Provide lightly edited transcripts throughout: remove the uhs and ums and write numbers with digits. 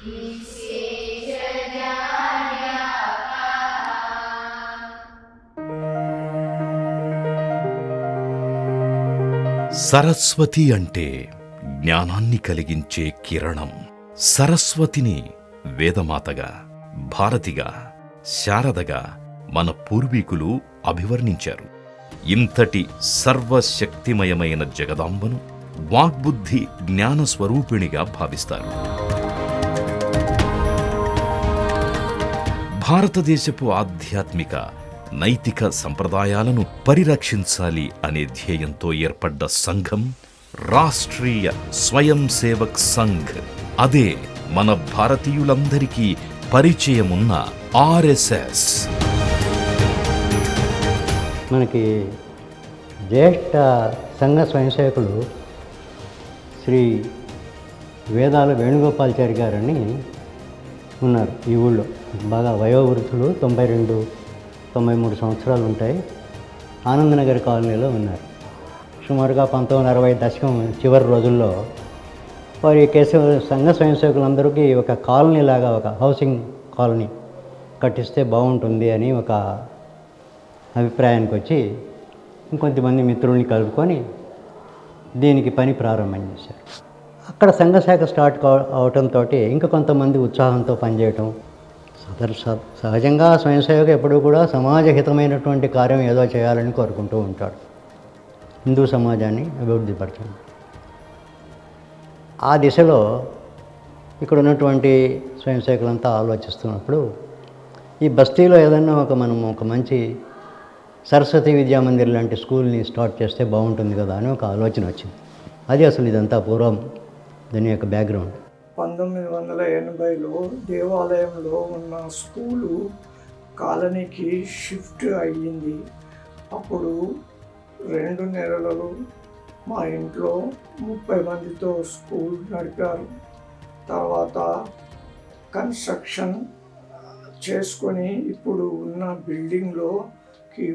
సరస్వతి అంటే జ్ఞానాన్ని కలిగించే కిరణం. సరస్వతిని వేదమాతగా, భారతిగా, శారదగా మన పూర్వీకులు అభివర్ణించారు. ఇంతటి సర్వశక్తిమయమైన జగదాంబను వాగ్బుద్ధి జ్ఞానస్వరూపిణిగా భావిస్తారు. భారతదేశపు ఆధ్యాత్మిక, నైతిక సంప్రదాయాలను పరిరక్షించాలి అనే ధ్యేయంతో ఏర్పడ్డ సంఘం రాష్ట్రీయ స్వయం సేవక్ సంఘ్. అదే మన భారతీయులందరికీ పరిచయమున్న ఆర్ఎస్ఎస్. మనకి జ్యేష్ఠ సంఘ స్వయం సేవకులు శ్రీ వేదాల వేణుగోపాల్చారి గారని ఉన్నారు. ఈ ఊళ్ళో బాగా వయోవృద్ధులు, 92-93 సంవత్సరాలు ఉంటాయి. ఆనందనగర్ కాలనీలో ఉన్నారు. సుమారుగా 1960 దశకం చివరి రోజుల్లో వారి కేశవ సంఘ స్వయం సేవకులందరికీ ఒక కాలనీ లాగా, ఒక హౌసింగ్ కాలనీ కట్టిస్తే బాగుంటుంది అని ఒక అభిప్రాయానికి వచ్చి ఇంకొంతమంది మిత్రుల్ని కలుపుకొని దీనికి పని ప్రారంభం చేశారు. అక్కడ సంఘ శాఖ స్టార్ట్ అవటంతో ఇంకా కొంతమంది ఉత్సాహంతో పనిచేయటం. సహజంగా స్వయం సేవక ఎప్పుడూ కూడా సమాజహితమైనటువంటి కార్యం ఏదో చేయాలని కోరుకుంటూ ఉంటాడు. హిందూ సమాజాన్ని అభివృద్ధిపరచండి. ఆ దిశలో ఇక్కడ ఉన్నటువంటి స్వయం సేవకులంతా ఆలోచిస్తున్నప్పుడు ఈ బస్తీలో ఏదన్నా మనం ఒక మంచి సరస్వతి విద్యామందిర్ లాంటి స్కూల్ని స్టార్ట్ చేస్తే బాగుంటుంది కదా అని ఒక ఆలోచన వచ్చింది. అది అసలు ఇదంతా పూర్వం దీని యొక్క బ్యాక్గ్రౌండ్. 1980లో దేవాలయంలో ఉన్న స్కూలు కాలనీకి షిఫ్ట్ అయ్యింది. అప్పుడు 2 నెలలు మా ఇంట్లో 30 మందితో స్కూల్ నడిపారు. తర్వాత కన్స్ట్రక్షన్ చేసుకొని ఇప్పుడు ఉన్న బిల్డింగ్లోకి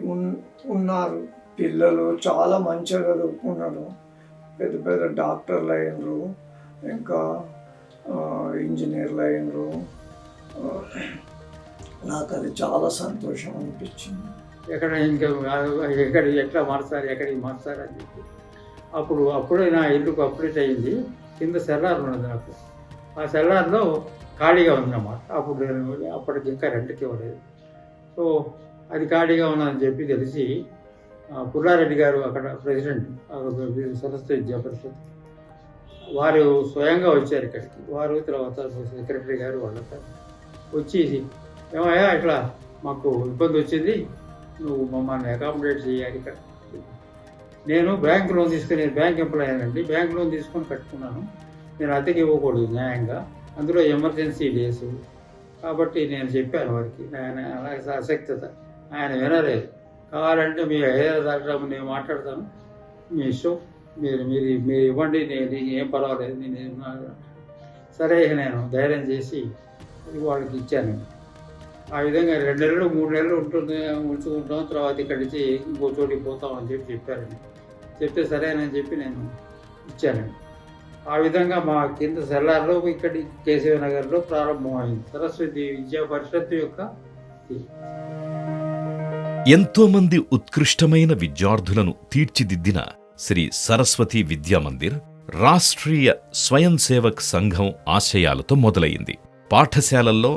ఉన్నారు. పిల్లలు చాలా మంచిగా చదువుకున్నారు. పెద్ద పెద్ద డాక్టర్లు అయినరు, ఇంకా ఇంజనీర్లు అయినరు. నాకు అది చాలా సంతోషం అనిపించింది. ఎట్లా మార్చాలి, ఎక్కడికి మార్చాలి అని చెప్పి అప్పుడే నా ఇల్లుకు అప్డేట్ అయింది. కింద సెల్లార్ ఉన్నది నాకు. ఆ సెల్లార్లో ఖాళీగా ఉందన్నమాట. అప్పటికి ఇంకా రెంట్కి ఇవ్వలేదు. సో అది ఖాళీగా ఉన్నదని చెప్పి తెలిసి పుల్లారెడ్డి గారు అక్కడ ప్రెసిడెంట్ సరస్వతి విద్యా పరిషత్ వారు స్వయంగా వచ్చారు ఇక్కడికి. వారు తర్వాత సెక్రటరీ గారు వాళ్ళంతా వచ్చి, ఏమయ్యా ఇట్లా మాకు ఇబ్బంది వచ్చింది, నువ్వు మమ్మల్ని అకామిడేట్ చేయాలి ఇక్కడ. నేను బ్యాంక్ లోన్ తీసుకుని, బ్యాంక్ ఎంప్లాయీ అండి, బ్యాంక్ లోన్ తీసుకొని కట్టుకున్నాను. నేను అద్దెకి ఇవ్వకూడదు న్యాయంగా, అందులో ఎమర్జెన్సీ డేస్ కాబట్టి నేను చెప్పాను వారికి. ఆయన అసక్తత, ఆయన వినలేదు. కావాలంటే మీ హైదరాబాద్ నేను మాట్లాడతాను, మీ ఇష్టం, మీరు ఇవ్వండి, నేను ఏం పర్వాలేదు, నేను సరే నేను ధైర్యం చేసి వాళ్ళకి ఇచ్చాను. ఆ విధంగా 2 నెలలు 3 నెలలు ఉంచుకుంటాం, తర్వాత ఇక్కడి నుంచి ఇంకో చోటికి పోతాం అని చెప్పి చెప్పారండి. చెప్తే సరేనని చెప్పి నేను ఇచ్చానండి. ఆ విధంగా మా కింద సెల్లార్లో ఇక్కడి కేశవ నగర్లో ప్రారంభమైంది సరస్వతి విద్యా పరిషత్ యొక్క. ఎంతోమంది ఉత్కృష్టమైన విద్యార్థులను తీర్చిదిద్దిన శ్రీ సరస్వతి విద్యామందిర్ రాష్ట్రీయ స్వయం సేవక్ సంఘం ఆశయాలతో మొదలైంది. పాఠశాలల్లో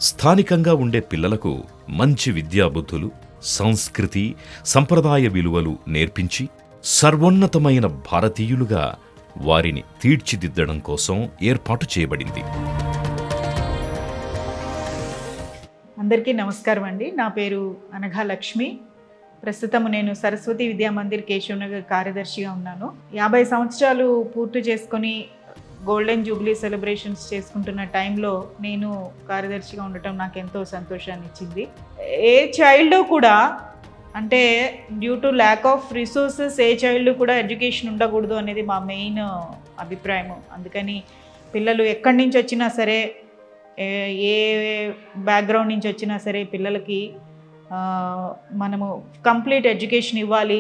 స్థానికంగా ఉండే పిల్లలకు మంచి విద్యాబుద్ధులు, సంస్కృతి, సంప్రదాయ విలువలు నేర్పించి సర్వోన్నతమైన భారతీయులుగా వారిని తీర్చిదిద్దడం కోసం ఏర్పాటు చేయబడింది. అందరికీ నమస్కారం అండి. నా పేరు అనఘా లక్ష్మి. ప్రస్తుతం నేను సరస్వతి విద్యామందిర్ కేశవనగర్ కార్యదర్శిగా ఉన్నాను. 50 సంవత్సరాలు పూర్తి చేసుకొని గోల్డెన్ జూబ్లీ సెలబ్రేషన్స్ చేసుకుంటున్న టైంలో నేను కార్యదర్శిగా ఉండటం నాకు ఎంతో సంతోషాన్ని ఇచ్చింది. ఏ చైల్డ్ కూడా, అంటే due to lack of resources, a child కూడా ఎడ్యుకేషన్ ఉండకూడదు అనేది మా మెయిన్ అభిప్రాయం. అందుకని పిల్లలు ఎక్కడి నుంచి వచ్చినా సరే, ఏ బ్యాక్గ్రౌండ్ నుంచి వచ్చినా సరే పిల్లలకి మనము కంప్లీట్ ఎడ్యుకేషన్ ఇవ్వాలి.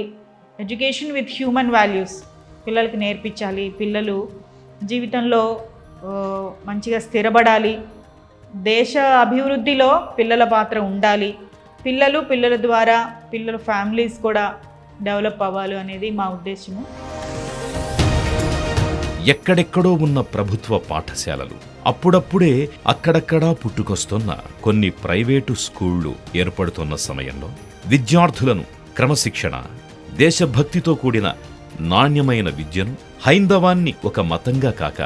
ఎడ్యుకేషన్ విత్ హ్యూమన్ వాల్యూస్ పిల్లలకి నేర్పించాలి. పిల్లలు జీవితంలో మంచిగా స్థిరపడాలి, దేశ అభివృద్ధిలో పిల్లల పాత్ర ఉండాలి, పిల్లల ద్వారా పిల్లల ఫ్యామిలీస్ కూడా డెవలప్ అవ్వాలి అనేది మా ఉద్దేశము. ఎక్కడెక్కడో ఉన్న ప్రభుత్వ పాఠశాలలు, అప్పుడప్పుడే అక్కడక్కడా పుట్టుకొస్తున్న కొన్ని ప్రైవేటు స్కూళ్లు ఏర్పడుతున్న సమయంలో విద్యార్థులను క్రమశిక్షణ, దేశభక్తితో కూడిన నాణ్యమైన విద్యను, హైందవాన్ని ఒక మతంగా కాక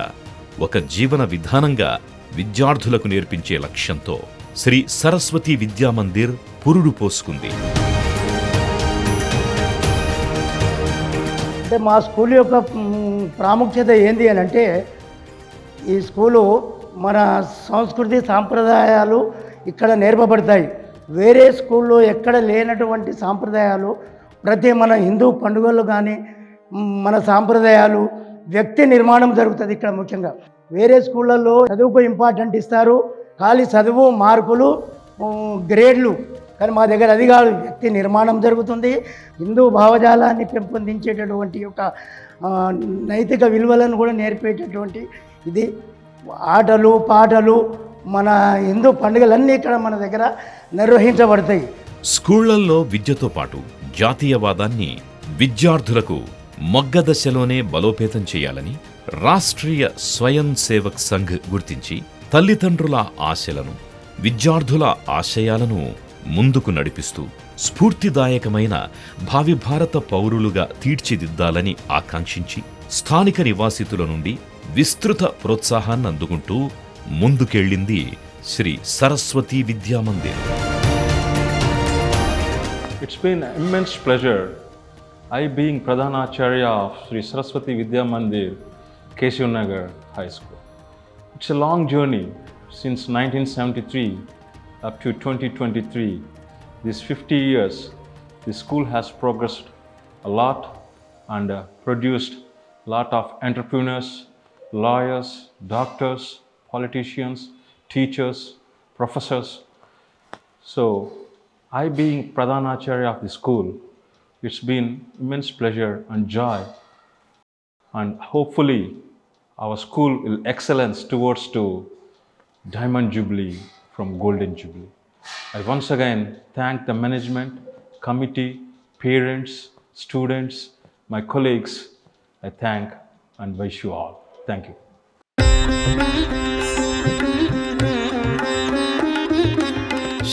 ఒక జీవన విధానంగా విద్యార్థులకు నేర్పించే లక్ష్యంతో శ్రీ సరస్వతి విద్యామందిర్ పురుడు పోసుకుంది. అంటే మా స్కూల్ యొక్క ప్రాముఖ్యత ఏంది అని అంటే, ఈ స్కూలు మన సంస్కృతి సాంప్రదాయాలు ఇక్కడ నేర్పబడతాయి. వేరే స్కూల్లో ఎక్కడ లేనటువంటి సాంప్రదాయాలు, ప్రతి మన హిందూ పండుగలు కానీ మన సాంప్రదాయాలు, వ్యక్తి నిర్మాణం జరుగుతుంది ఇక్కడ ముఖ్యంగా. వేరే స్కూళ్ళల్లో చదువుకు ఇంపార్టెంట్ ఇస్తారు, ఖాళీ చదువు, మార్కులు, గ్రేడ్లు. కానీ మా దగ్గర అది కాదు, వ్యక్తి నిర్మాణం జరుగుతుంది. హిందూ భావజాలాన్ని పెంపొందించేటటువంటి యొక్క నైతిక విలువలను కూడా నేర్పేటటువంటి ఇది. ఆటలు పాటలు, మన హిందూ పండుగలన్నీ ఇక్కడ మన దగ్గర నిర్వహించబడతాయి. స్కూళ్లల్లో విద్యతో పాటు జాతీయవాదాన్ని విద్యార్థులకు మొగ్గదశలోనే బలోపేతం చేయాలని రాష్ట్రీయ స్వయం సేవక్ సంఘ్ గుర్తించి తల్లిదండ్రుల ఆశలను, విద్యార్థుల ఆశయాలను ముందుకు నడిపిస్తూ స్ఫూర్తిదాయకమైన భావి భారత పౌరులుగా తీర్చిదిద్దాలని ఆకాంక్షించి స్థానిక నివాసితుల నుండి విస్తృత ప్రోత్సాహాన్ని అందుకుంటూ ముందుకెళ్ళింది Shri Saraswati Vidyamandir. It's been an immense pleasure, I being Pradhanacharya of Sri Saraswati Vidya Mandir, Keshav Nagar High School. It's a long journey since 1973 up to 2023. These 50 years, the school has progressed a lot and produced a lot of entrepreneurs, lawyers, doctors, politicians, teachers, professors. So, I being Pradhanacharya of the school, it's been immense pleasure and joy, and hopefully our school will excellence towards to Diamond Jubilee from Golden Jubilee. I once again thank the management, committee, parents, students, my colleagues. I thank and wish you all. Thank you.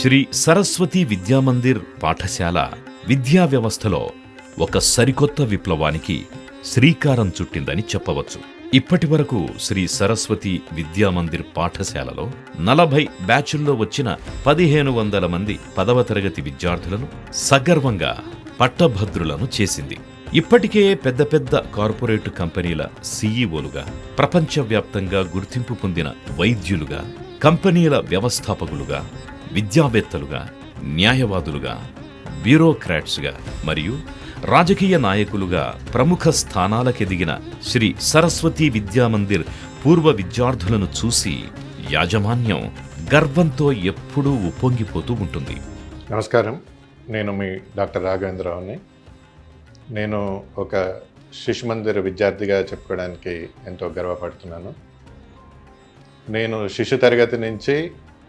Shri Saraswati Vidyamandir పాఠశాల విద్యా వ్యవస్థలో ఒక సరికొత్త విప్లవానికి శ్రీకారం చుట్టిందని చెప్పవచ్చు. ఇప్పటి వరకు శ్రీ సరస్వతి విద్యామందిర్ పాఠశాలలో 40 బ్యాచుల్లో వచ్చిన 1500 మంది 10వ తరగతి విద్యార్థులను సగర్వంగా పట్టభద్రులను చేసింది. ఇప్పటికే పెద్ద పెద్ద కార్పొరేట్ కంపెనీల సీఈఓలుగా, ప్రపంచవ్యాప్తంగా గుర్తింపు పొందిన వైద్యులుగా, కంపెనీల వ్యవస్థాపకులుగా, విద్యావేత్తలుగా, న్యాయవాదులుగా, బ్యూరోక్రాట్స్గా మరియు రాజకీయ నాయకులుగా ప్రముఖ స్థానాలకెదిగిన శ్రీ సరస్వతి విద్యామందిర్ పూర్వ విద్యార్థులను చూసి యాజమాన్యం గర్వంతో ఎప్పుడూ ఉప్పొంగిపోతూ ఉంటుంది. నమస్కారం, నేను మీ డాక్టర్ రాఘవేంద్రరావుని. నేను ఒక శిశు మందిర్ విద్యార్థిగా చెప్పుకోవడానికి ఎంతో గర్వపడుతున్నాను. నేను శిశు తరగతి నుంచి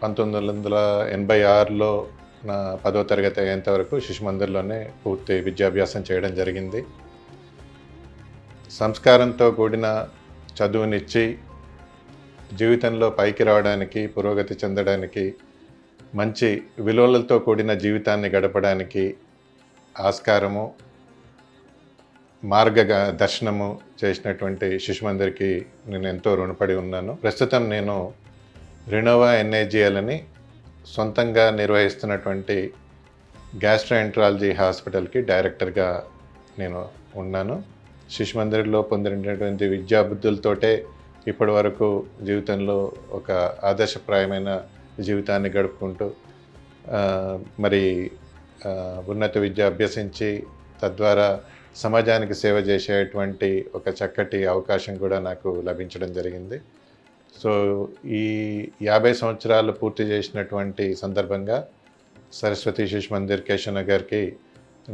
1986లో నా 10వ తరగతి అయ్యేంత వరకు శిశు మందిర్లోనే పూర్తి విద్యాభ్యాసం చేయడం జరిగింది. సంస్కారంతో కూడిన చదువునిచ్చి జీవితంలో పైకి రావడానికి, పురోగతి చెందడానికి, మంచి విలువలతో కూడిన జీవితాన్ని గడపడానికి ఆస్కారము, మార్గదర్శనము చేసినటువంటి శిశు మందిర్కి నేను ఎంతో రుణపడి ఉన్నాను. ప్రస్తుతం నేను రినోవా ఎన్ఏజిఎల్ అని సొంతంగా నిర్వహిస్తున్నటువంటి గ్యాస్ట్రోఎంట్రాలజీ హాస్పిటల్కి డైరెక్టర్గా నేను ఉన్నాను. శిశు మందిర్లో పొందినటువంటి విద్యాబుద్ధులతోటే ఇప్పటి వరకు జీవితంలో ఒక ఆదర్శప్రాయమైన జీవితాన్ని గడుపుకుంటూ మరి ఉన్నత విద్య అభ్యసించి తద్వారా సమాజానికి సేవ చేసేటువంటి ఒక చక్కటి అవకాశం కూడా నాకు లభించడం జరిగింది. సో ఈ 50 సంవత్సరాలు పూర్తి చేసినటువంటి సందర్భంగా సరస్వతి శిశు మందిర్ కేశవ్ నగర్కి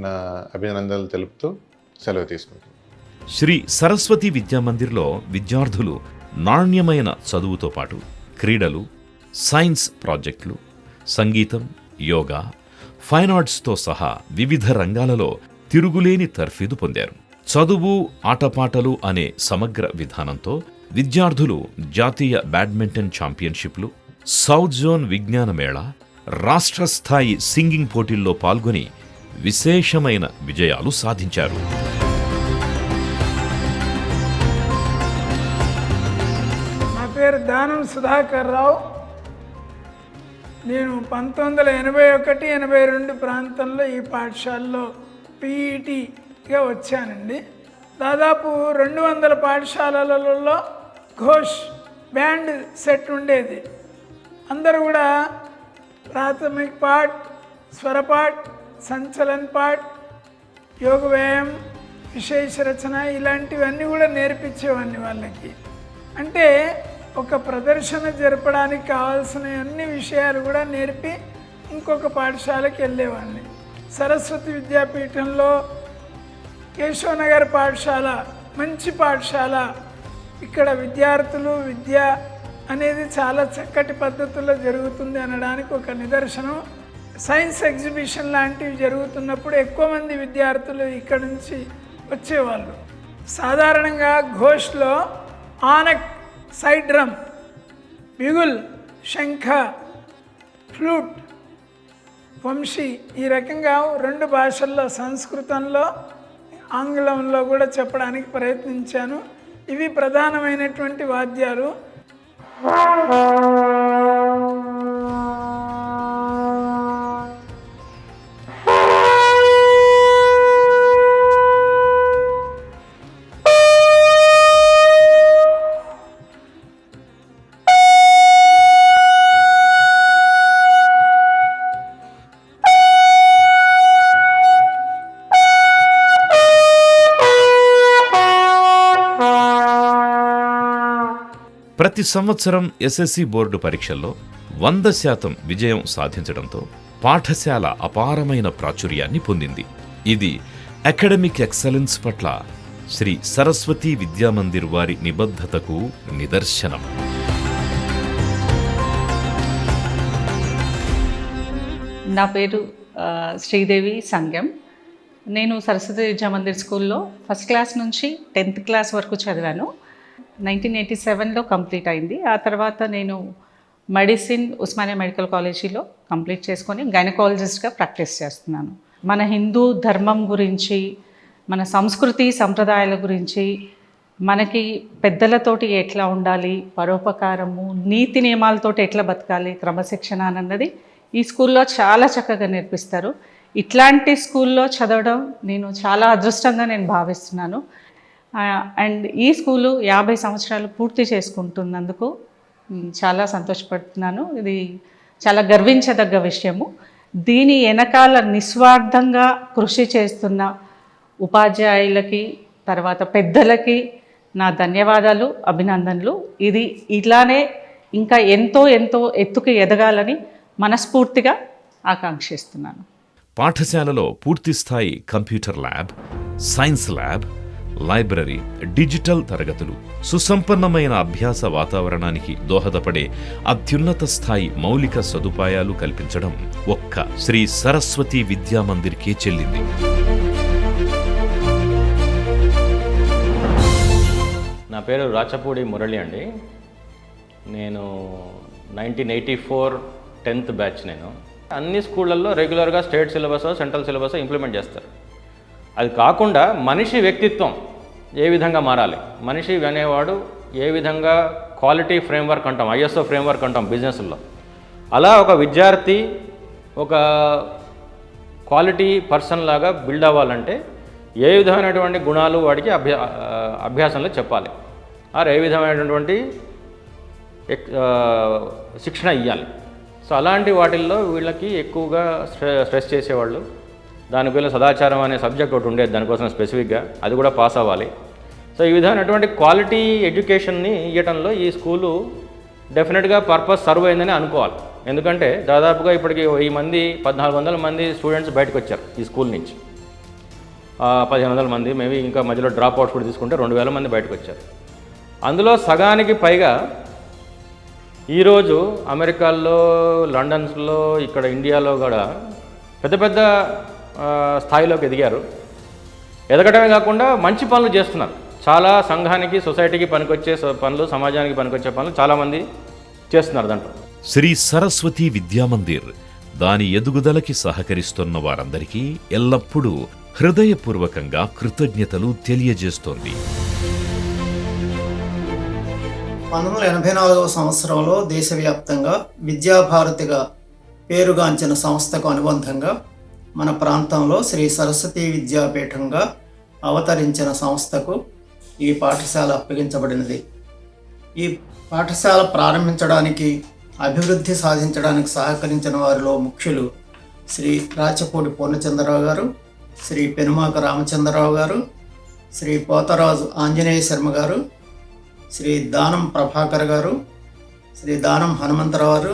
నా అభినందనలు తెలుపుతూ సెలవు తీసుకుంటాను. శ్రీ సరస్వతి విద్యామందిర్లో విద్యార్థులు నాణ్యమైన చదువుతో పాటు క్రీడలు, సైన్స్ ప్రాజెక్టులు, సంగీతం, యోగా, ఫైన్ ఆర్ట్స్తో సహా వివిధ రంగాలలో తిరుగులేని తర్ఫీదు పొందారు. చదువు, ఆటపాటలు అనే సమగ్ర విధానంతో విద్యార్థులు జాతీయ బ్యాడ్మింటన్ ఛాంపియన్షిప్లు, సౌత్ జోన్ విజ్ఞాన మేళా, రాష్ట్ర స్థాయి సింగింగ్ పోటీల్లో పాల్గొని విశేషమైన విజయాలు సాధించారు. నా పేరు దానం సుధాకర్ రావు. నేను 1981-82 ప్రాంతంలో ఈ పాఠశాలలో పీఈటీగా వచ్చానండి. దాదాపు 200 పాఠశాలలలో ఘోష్ బ్యాండ్ సెట్ ఉండేది. అందరూ కూడా ప్రాథమిక పాఠ్, స్వరపాఠ్, సంచలన్ పాఠ్, యోగ వ్యాయామం, విశేష రచన ఇలాంటివన్నీ కూడా నేర్పించేవాడిని వాళ్ళకి. అంటే ఒక ప్రదర్శన జరపడానికి కావాల్సిన అన్ని విషయాలు కూడా నేర్పి ఇంకొక పాఠశాలకు వెళ్ళేవాడిని. సరస్వతి విద్యాపీఠంలో కేశవనగర్ పాఠశాల మంచి పాఠశాల. ఇక్కడ విద్యార్థులు విద్య అనేది చాలా చక్కటి పద్ధతుల్లో జరుగుతుంది అనడానికి ఒక నిదర్శనం. సైన్స్ ఎగ్జిబిషన్ లాంటివి జరుగుతున్నప్పుడు ఎక్కువ మంది విద్యార్థులు ఇక్కడ నుంచి వచ్చేవాళ్ళు. సాధారణంగా ఘోష్లో ఆనక్, సైడ్ డ్రమ్, బిగుల్, శంఖ, ఫ్లూట్, వంశీ ఈ రకంగా 2 భాషల్లో సంస్కృతంలో ఆంగ్లంలో కూడా చెప్పడానికి ప్రయత్నించాను. ఇవి ప్రధానమైనటువంటి వాద్యాలు. ప్రతి సంవత్సరం ఎస్ఎస్సి బోర్డు పరీక్షల్లో 100% విజయం సాధించడంతో పాఠశాల అపారమైన ప్రాచుర్యాన్ని పొందింది. ఇది అకాడమిక్ ఎక్సలెన్స్ పట్ల శ్రీ సరస్వతి విద్యామందిర్ వారి నిబద్ధతకు నిదర్శనం. నా పేరు శ్రీదేవి సంగం. నేను సరస్వతి విద్యామందిర్ స్కూల్లో ఫస్ట్ క్లాస్ నుంచి 10th క్లాస్ వరకు చదివాను. 1987లో కంప్లీట్ అయింది. ఆ తర్వాత నేను మెడిసిన్ ఉస్మానియా మెడికల్ కాలేజీలో కంప్లీట్ చేసుకొని గైనకాలజిస్ట్గా ప్రాక్టీస్ చేస్తున్నాను. మన హిందూ ధర్మం గురించి, మన సంస్కృతి సంప్రదాయాల గురించి, మనకి పెద్దలతోటి ఎట్లా ఉండాలి, పరోపకారము, నీతి నియమాలతోటి ఎట్లా బతకాలి, క్రమశిక్షణ అన్నది ఈ స్కూల్లో చాలా చక్కగా నేర్పిస్తారు. ఇట్లాంటి స్కూల్లో చదవడం నేను చాలా అదృష్టంగా నేను భావిస్తున్నాను. అండ్ ఈ స్కూలు 50 సంవత్సరాలు పూర్తి చేసుకుంటున్నందుకు చాలా సంతోషపడుతున్నాను. ఇది చాలా గర్వించదగ్గ విషయము. దీని వెనకాల నిస్వార్థంగా కృషి చేస్తున్న ఉపాధ్యాయులకి, తర్వాత పెద్దలకి నా ధన్యవాదాలు, అభినందనలు. ఇది ఇలానే ఇంకా ఎంతో ఎంతో ఎత్తుకు ఎదగాలని మనస్ఫూర్తిగా ఆకాంక్షిస్తున్నాను. పాఠశాలలో పూర్తిస్థాయి computer lab, science lab, library, digital తరగతులు, సుసంపన్నమైన అభ్యాస వాతావరణానికి దోహదపడే అత్యున్నత స్థాయి మౌలిక సదుపాయాలు కల్పించడం ఒక్క శ్రీ సరస్వతి విద్యామందిర్కే చెల్లింది. నా పేరు రాచపూడి మురళి అండి. నేను 1984 10th బ్యాచ్. నేను అన్ని స్కూళ్ళల్లో రెగ్యులర్గా state syllabus, central syllabus implement చేస్తారు. అది కాకుండా మనిషి వ్యక్తిత్వం ఏ విధంగా మారాలి, మనిషి అనేవాడు ఏ విధంగా క్వాలిటీ ఫ్రేమ్వర్క్ అంటాం, ISO ఫ్రేమ్వర్క్ అంటాం బిజినెస్లో, అలా ఒక విద్యార్థి ఒక క్వాలిటీ పర్సన్ లాగా బిల్డ్ అవ్వాలంటే ఏ విధమైనటువంటి గుణాలు వాడికి అభ్యాసంలో చెప్పాలి, ఆర్ ఏ విధమైనటువంటి శిక్షణ ఇవ్వాలి. సో అలాంటి వాటిల్లో వీళ్ళకి ఎక్కువగా స్ట్రెస్ చేసేవాళ్ళు. దానివల్ల సదాచారం అనే సబ్జెక్ట్ ఒకటి ఉండేది దానికోసం స్పెసిఫిక్గా, అది కూడా పాస్ అవ్వాలి. సో ఈ విధమైనటువంటి క్వాలిటీ ఎడ్యుకేషన్ని ఇవ్వడంలో ఈ స్కూలు డెఫినెట్గా పర్పస్ సర్వ్ అయిందని అనుకోవాలి. ఎందుకంటే దాదాపుగా ఇప్పటికి 1400 మంది స్టూడెంట్స్ బయటకు వచ్చారు ఈ స్కూల్ నుంచి. 1500 మంది మేబీ ఇంకా మధ్యలో డ్రాప్ అవుట్స్ కూడా తీసుకుంటే 2000 మంది బయటకు వచ్చారు. అందులో సగానికి పైగా ఈరోజు అమెరికాలో, లండన్స్లో, ఇక్కడ ఇండియాలో కూడా పెద్ద పెద్ద స్థాయిలోకి ఎదిగారు. ఎదగడమే కాకుండా మంచి పనులు చేస్తున్నారు. చాలా సంఘానికి, సొసైటీకి పనికొచ్చే పనులు, సమాజానికి పనికొచ్చే పనులు చాలామంది చేస్తున్నారు దాంట్లో. శ్రీ సరస్వతి విద్యామందిర్ దాని ఎదుగుదలకి సహకరిస్తున్న వారందరికీ ఎల్లప్పుడూ హృదయపూర్వకంగా కృతజ్ఞతలు తెలియజేస్తోంది. 1984వ సంవత్సరంలో దేశవ్యాప్తంగా విద్యాభారతిగా పేరుగాంచిన సంస్థకు అనుబంధంగా మన ప్రాంతంలో శ్రీ సరస్వతి విద్యాపీఠంగా అవతరించిన సంస్థకు ఈ పాఠశాల అప్పగించబడినది. ఈ పాఠశాల ప్రారంభించడానికి, అభివృద్ధి సాధించడానికి సహకరించిన వారిలో ముఖ్యులు శ్రీ రాచపూడి పూర్ణచంద్రరావు గారు, శ్రీ పెనుమాక రామచంద్రరావు గారు, శ్రీ పోతరాజు ఆంజనేయ శర్మ గారు, శ్రీ దానం ప్రభాకర్ గారు, శ్రీ దానం హనుమంతరావు గారు,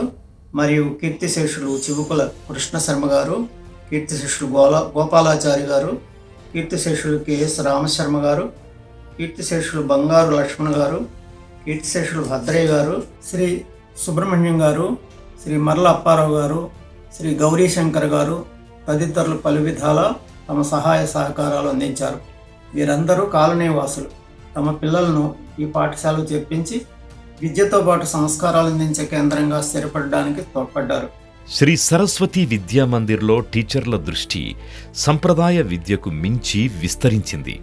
మరియు కీర్తిశేషులు చివుకుల కృష్ణశర్మ గారు, కీర్తిశేషులు గోపాలాచారి గారు, కీర్తిశేషులు కెఎస్ రామశర్మ గారు, కీర్తిశేషులు బంగారు లక్ష్మణ్ గారు, కీర్తిశేషులు భద్రయ్య గారు, శ్రీ సుబ్రహ్మణ్యం గారు, శ్రీ మర్ల అప్పారావు గారు, శ్రీ గౌరీశంకర్ గారు తదితరులు పలు విధాల తమ సహాయ సహకారాలు అందించారు. వీరందరూ కాలనీ వాసులు. తమ పిల్లలను ఈ పాఠశాలకు చెప్పించి విద్యతో పాటు సంస్కారాలు అందించే కేంద్రంగా స్థిరపడడానికి తోడ్పడ్డారు. శ్రీ సరస్వతి విద్యామందిర్లో టీచర్ల దృష్టి సంప్రదాయ విద్యకు మించి విస్తరించింది.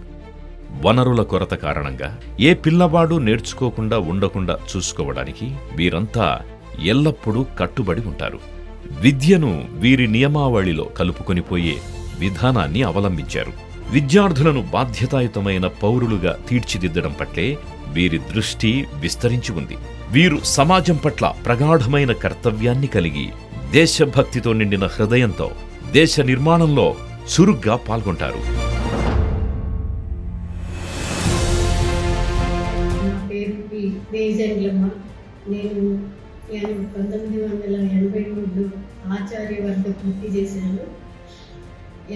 వనరుల కొరత కారణంగా ఏ పిల్లవాడు నేర్చుకోకుండా ఉండకుండా చూసుకోవడానికి వీరంతా ఎల్లప్పుడూ కట్టుబడి ఉంటారు. విద్యను వీరి నియమావళిలో కలుపుకొనిపోయే విధానాన్ని అవలంబించారు. విద్యార్థులను బాధ్యతాయుతమైన పౌరులుగా తీర్చిదిద్దడం పట్లే వీరి దృష్టి విస్తరించి ఉంది. వీరు సమాజం పట్ల ప్రగాఢమైన కర్తవ్యాన్ని కలిగి దేశభక్తితో నిండిన హృదయంతో దేశ నిర్మాణంలో చురుగ్గా పాల్గొంటారు. నేను 1983లో ఆచార్య వర్గ పూర్తి చేశాను.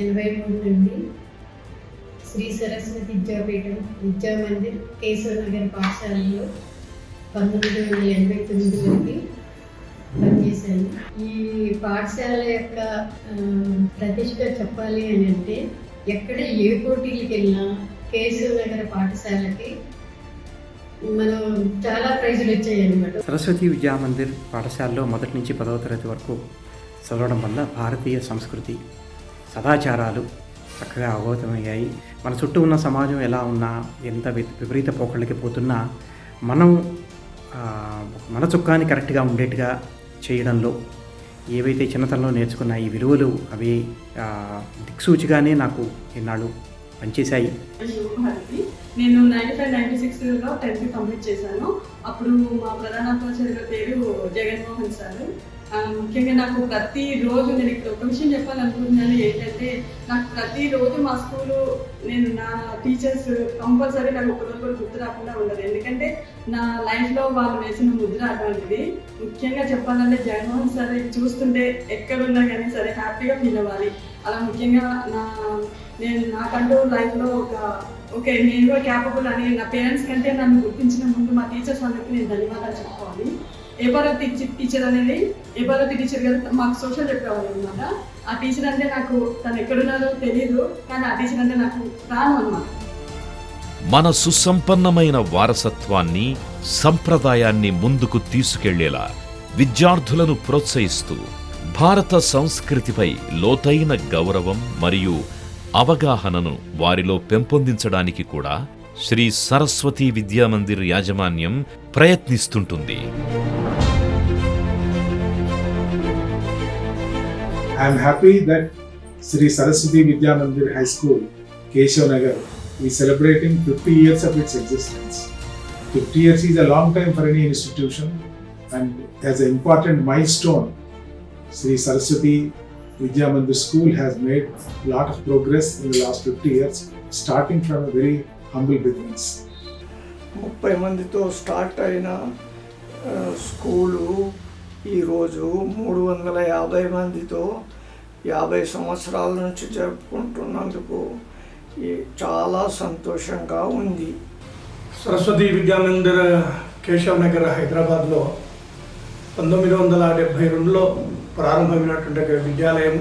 83 నుండి శ్రీ సరస్వతి విద్యాపీఠం విద్యామందిర్ కేశవ్ నగర్ పాఠశాలలో 1989 వరకు పనిచేశాను. ఈ పాఠశాల యొక్క ప్రతిష్ట చెప్పాలి అని అంటే, ఎక్కడ ఏ పోటీలకు వెళ్ళినా కేశవ్ నగర్ పాఠశాలకి మనం చాలా ప్రైజులు వచ్చాయి అన్నమాట. సరస్వతి విద్యామందిర్ పాఠశాలలో మొదటి నుంచి 10వ తరగతి వరకు చదవడం వల్ల భారతీయ సంస్కృతి, సదాచారాలు చక్కగా అవగతమయ్యాయి. మన చుట్టూ ఉన్న సమాజం ఎలా ఉన్నా, ఎంత విపరీత పోకళ్ళకి పోతున్నా మనం మన చుక్కాన్ని కరెక్ట్గా ఉండేట్టుగా చేయడంలో ఏవైతే చిన్నతనంలో నేర్చుకున్న ఈ విలువలు అవి దిక్సూచిగానే నాకు ఎన్నాళ్ళు పనిచేశాయి. నేను 95-96లో 10th కంప్లీట్ చేశాను. అప్పుడు మా ప్రధానోపాధ్యాయుల పేరు జగన్మోహన్ సార్. ముఖ్యంగా నాకు ప్రతిరోజు, నేను ఇక్కడ ఒక విషయం చెప్పాలనుకుంటున్నాను ఏంటంటే, నాకు ప్రతిరోజు మా స్కూలు, నేను నా టీచర్స్ కంపల్సరీ నాకు ఒకరోజు కూడా గుర్తు రాకుండా ఉండదు. ఎందుకంటే నా లైఫ్లో వాళ్ళు వేసిన ముద్ర అటువంటిది. ముఖ్యంగా చెప్పాలంటే జగన్మోహన్ సార్ చూస్తుంటే ఎక్కడున్నా కానీ సరే హ్యాపీగా ఫీల్ అవ్వాలి. అలా ముఖ్యంగా నేను నాకంటూ లైఫ్లో ఓకే నేను కూడా క్యాపబుల్ అని నా పేరెంట్స్ కంటే నన్ను గుర్తించిన ముందు మా టీచర్స్ అందరికీ నేను ధన్యవాదాలు చెప్పుకోవాలి. ఏపారతి టీచర్ అనేది, ఏపారతి టీచర్ గారు మాకు సోషల్ చెప్పేవాళ్ళు అనమాట. ఆ టీచర్ అంటే నాకు తను ఎక్కడున్నారో తెలియదు, కానీ ఆ టీచర్ అంటే నాకు ప్రాణం అన్నమాట. మన సుసంపన్నమైన వారసత్వాన్ని, సంప్రదాయాన్ని ముందుకు తీసుకెళ్లేలా విద్యార్థులను ప్రోత్సహిస్తూ భారత సంస్కృతిపై లోతైన గౌరవం మరియు అవగాహనను వారిలో పెంపొందించడానికి కూడా శ్రీ సరస్వతి విద్యామందిర్ యాజమాన్యం ప్రయత్నిస్తుంటుంది. I am happy that Sri Saraswati Vidya Mandir High School, Keshav Nagar, is celebrating 50 years of its existence. 50 years is a long time for any institution, and as an important milestone, Sri Saraswati Vidya Mandir School has made a lot of progress in the last 50 years, starting from a very humble beginnings. 30 మందితో start అయిన school ఈరోజు 350 మందితో 50 సంవత్సరాల నుంచి జరుపుకుంటున్నందుకు చాలా సంతోషంగా ఉంది. సరస్వతి విద్యామందిర్ కేశవ్ నగర్ హైదరాబాద్లో 1972లో ప్రారంభమైనటువంటి ఒక విద్యాలయం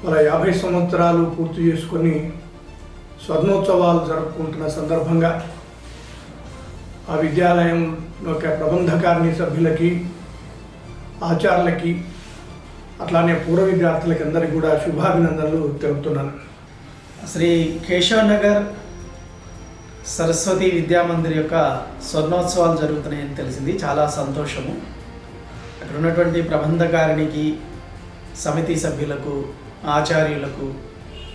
మన 50 సంవత్సరాలు పూర్తి చేసుకొని స్వర్ణోత్సవాలు జరుపుకుంటున్న సందర్భంగా ఆ విద్యాలయం యొక్క ప్రబంధకారిణి సభ్యులకి, ఆచార్యులకి, అట్లానే పూర్వ విద్యార్థులకి అందరికీ కూడా శుభాభినందనలు తెలుపుతున్నాను. శ్రీ కేశవ్ నగర్ సరస్వతి విద్యామందిర్ యొక్క స్వర్ణోత్సవాలు జరుగుతున్నాయని తెలిసింది. చాలా సంతోషము. అక్కడ ఉన్నటువంటి ప్రబంధకారిణికి, సమితి సభ్యులకు, ఆచార్యులకు,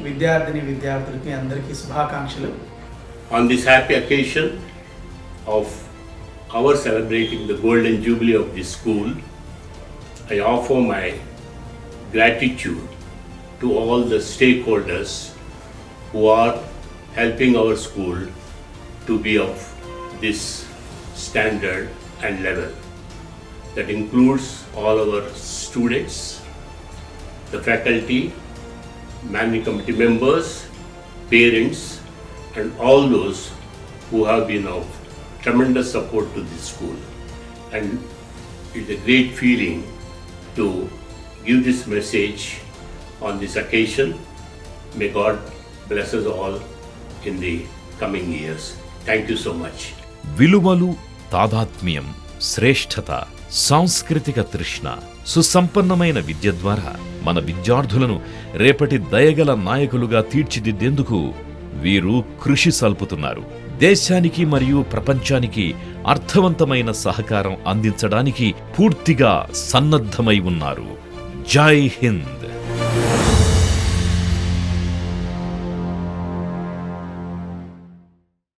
విద్యార్థులకి అందరికీ శుభాకాంక్షలు. On this happy occasion of our celebrating the golden jubilee of this school, I offer my gratitude to all the stakeholders who are helping our school to be of this standard and level. That includes all our students, the faculty, managing committee members, parents, and all those who have been of tremendous support to this school. And it's a great feeling to give this message on this occasion. May God bless us all in the coming years. Thank you so much. విలువలు, తాదాత్మ్యం, శ్రేష్ఠత, సాంస్కృతిక తృష్ణ, సుసంపన్నమైన విద్య ద్వారా మన విద్యార్థులను రేపటి దయగల నాయకులుగా తీర్చిదిద్దేందుకు వీరు కృషి సల్పుతున్నారు. దేశానికి మరియు ప్రపంచానికి అర్థవంతమైన సహకారం అందించడానికి పూర్తిగా సన్నద్ధమై ఉన్నారు. జై హింద్.